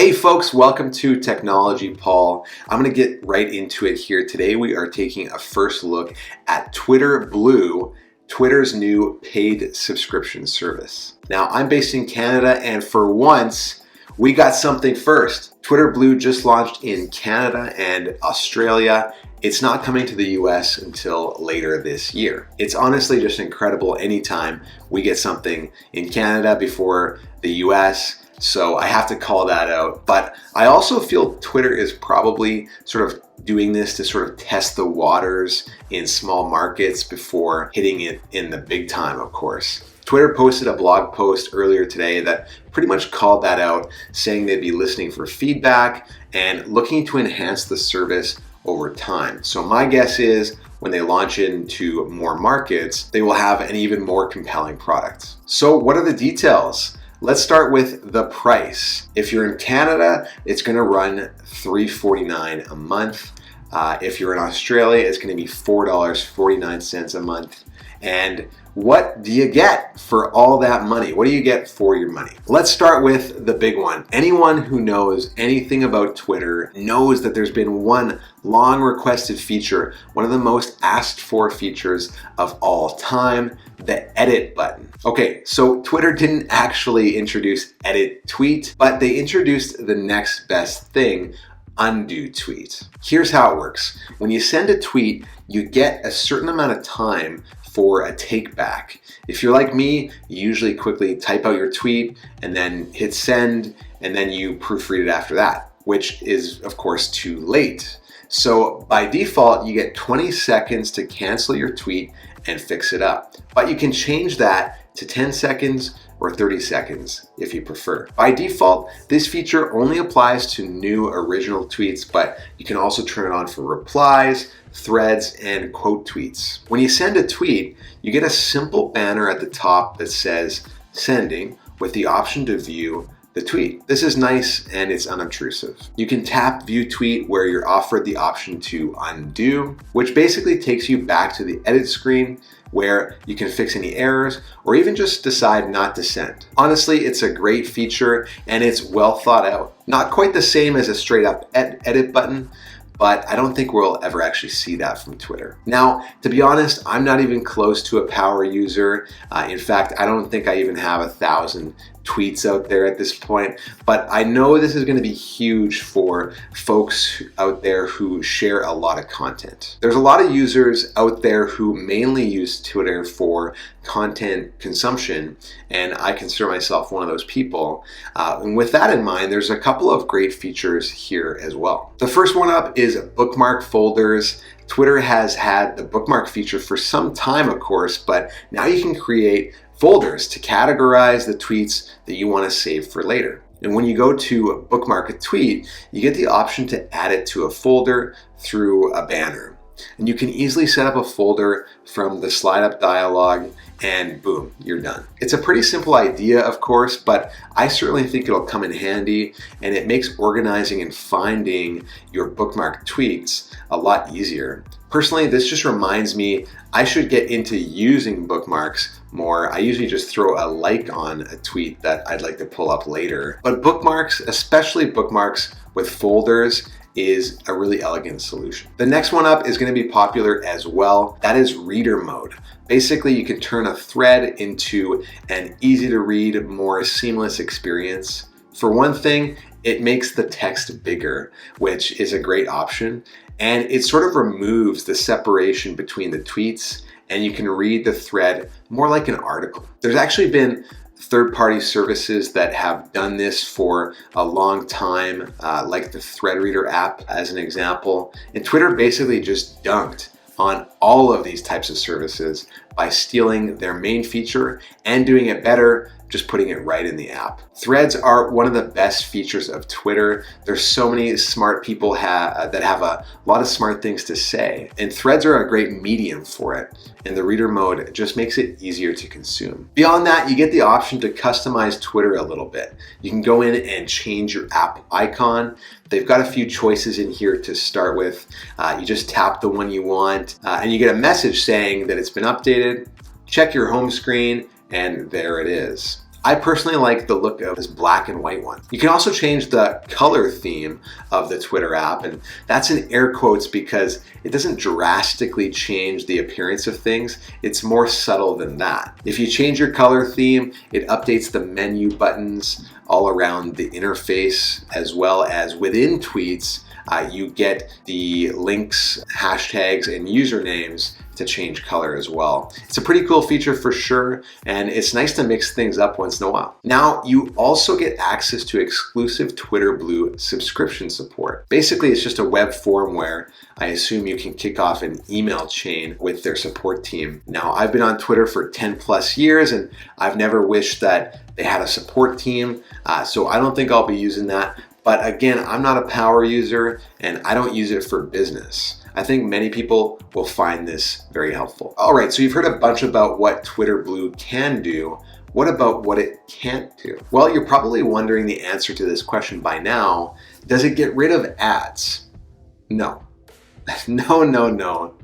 Hey folks, welcome to Technology Paul. I'm going to get right into it here. Today we are taking a first look at Twitter Blue, Twitter's new paid subscription service. Now, I'm based in Canada, and for once, we got something first. Twitter Blue just launched in Canada and Australia. It's not coming to the US until later this year. It's honestly just incredible anytime we get something in Canada before the US. So I have to call that out. But I also feel Twitter is probably sort of doing this to sort of test the waters in small markets before hitting it in the big time, of course. Twitter posted a blog post earlier today that pretty much called that out, saying they'd be listening for feedback and looking to enhance the service over time. So my guess is when they launch into more markets, they will have an even more compelling product. So what are the details? Let's start with the price. If you're in Canada, it's going to run $3.49 a month. If you're in Australia, it's going to be $4.49 a month. And what do you get for all that money? What do you get for your money? Let's start with the big one. Anyone who knows anything about Twitter knows that there's been one long requested feature, one of the most asked for features of all time, the edit button. Okay, so Twitter didn't actually introduce edit tweet, but they introduced the next best thing, undo tweet. Here's how it works. When you send a tweet, you get a certain amount of time for a take back. If you're like me, you usually quickly type out your tweet and then hit send, and then you proofread it after that, which is of course too late. So by default, you get 20 seconds to cancel your tweet and fix it up. But you can change that to 10 seconds or 30 seconds if you prefer. By default, this feature only applies to new original tweets, but you can also turn it on for replies, threads, and quote tweets. When you send a tweet, you get a simple banner at the top that says sending with the option to view the tweet. This is nice and it's unobtrusive. You can tap view tweet where you're offered the option to undo, which basically takes you back to the edit screen where you can fix any errors or even just decide not to send. Honestly, it's a great feature and it's well thought out. Not quite the same as a straight up edit button, but I don't think we'll ever actually see that from Twitter. Now, to be honest, I'm not even close to a power user. In fact, I don't think I even have 1,000 tweets out there at this point, but I know this is going to be huge for folks out there who share a lot of content. There's a lot of users out there who mainly use Twitter for content consumption, and I consider myself one of those people. And with that in mind, there's a couple of great features here as well. The first one up is Bookmark Folders. Twitter has had the bookmark feature for some time, of course, but now you can create folders to categorize the tweets that you want to save for later. And when you go to bookmark a tweet, you get the option to add it to a folder through a banner. And you can easily set up a folder from the slide up dialog and boom, you're done. It's a pretty simple idea, of course, but I certainly think it'll come in handy and it makes organizing and finding your bookmark tweets a lot easier. Personally, this just reminds me I should get into using bookmarks more. I usually just throw a like on a tweet that I'd like to pull up later. But bookmarks, especially bookmarks with folders, is a really elegant solution. The next one up is going to be popular as well. That is reader mode. Basically, you can turn a thread into an easy to read, more seamless experience. For one thing, it makes the text bigger, which is a great option. And it sort of removes the separation between the tweets and you can read the thread more like an article. There's actually been third-party services that have done this for a long time, like the ThreadReader app as an example. And Twitter basically just dunked on all of these types of services by stealing their main feature and doing it better, just putting it right in the app. Threads are one of the best features of Twitter. There's so many smart people that have a lot of smart things to say, and threads are a great medium for it, and the reader mode just makes it easier to consume. Beyond that, you get the option to customize Twitter a little bit. You can go in and change your app icon. They've got a few choices in here to start with. You just tap the one you want, and you get a message saying that it's been updated. Check your home screen, and there it is. I personally like the look of this black and white one. You can also change the color theme of the Twitter app, and that's in air quotes because it doesn't drastically change the appearance of things. It's more subtle than that. If you change your color theme, it updates the menu buttons all around the interface, as well as within tweets, you get the links, hashtags, and usernames to change color as well. It's a pretty cool feature for sure, and it's nice to mix things up once in a while. Now, you also get access to exclusive Twitter Blue subscription support. Basically, it's just a web form where I assume you can kick off an email chain with their support team. Now, I've been on Twitter for 10 plus years, and I've never wished that they had a support team, so I don't think I'll be using that. But again, I'm not a power user and I don't use it for business. I think many people will find this very helpful. All right, so you've heard a bunch about what Twitter Blue can do. What about what it can't do? Well, you're probably wondering the answer to this question by now. Does it get rid of ads? No.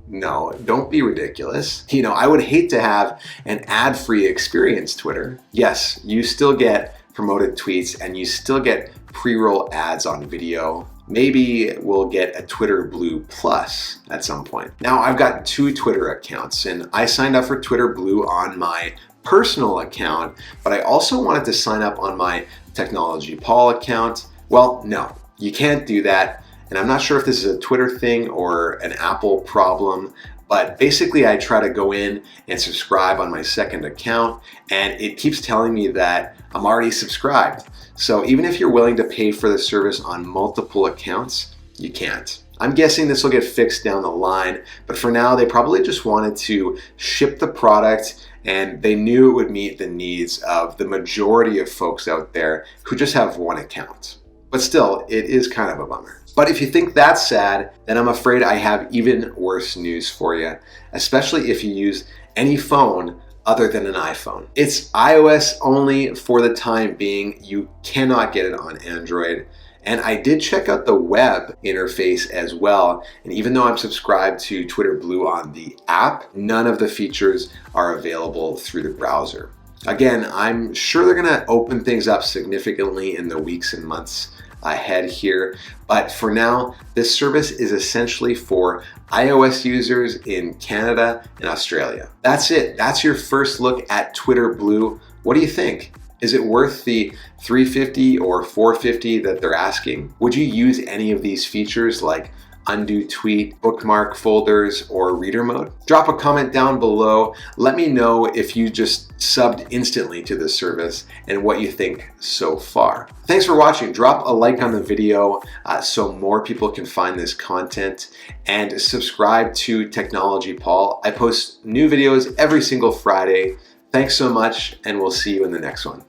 No, don't be ridiculous. You know, I would hate to have an ad-free experience, Twitter. Yes, you still get promoted tweets and you still get pre-roll ads on video. Maybe we'll get a Twitter Blue Plus at some point. Now, I've got 2 Twitter accounts and I signed up for Twitter Blue on my personal account, but I also wanted to sign up on my Technology Paul account. Well, no, you can't do that. And I'm not sure if this is a Twitter thing or an Apple problem, but basically I try to go in and subscribe on my second account and it keeps telling me that I'm already subscribed. So even if you're willing to pay for the service on multiple accounts, you can't. I'm guessing this will get fixed down the line, but for now they probably just wanted to ship the product and they knew it would meet the needs of the majority of folks out there who just have one account. But still, it is kind of a bummer. But if you think that's sad, then I'm afraid I have even worse news for you, especially if you use any phone other than an iPhone. It's iOS only for the time being. You cannot get it on Android. And I did check out the web interface as well. And even though I'm subscribed to Twitter Blue on the app, none of the features are available through the browser. Again, I'm sure they're gonna open things up significantly in the weeks and months ahead here, but for now, this service is essentially for iOS users in Canada and Australia. That's it. That's your first look at Twitter Blue. What do you think? Is it worth the $350 or $450 that they're asking? Would you use any of these features like undo tweet, bookmark folders, or reader mode? Drop a comment down below. Let me know if you just subbed instantly to this service and what you think so far. Thanks for watching. Drop a like on the video so more people can find this content, and subscribe to Technology Paul. I post new videos every single Friday. Thanks so much, and we'll see you in the next one.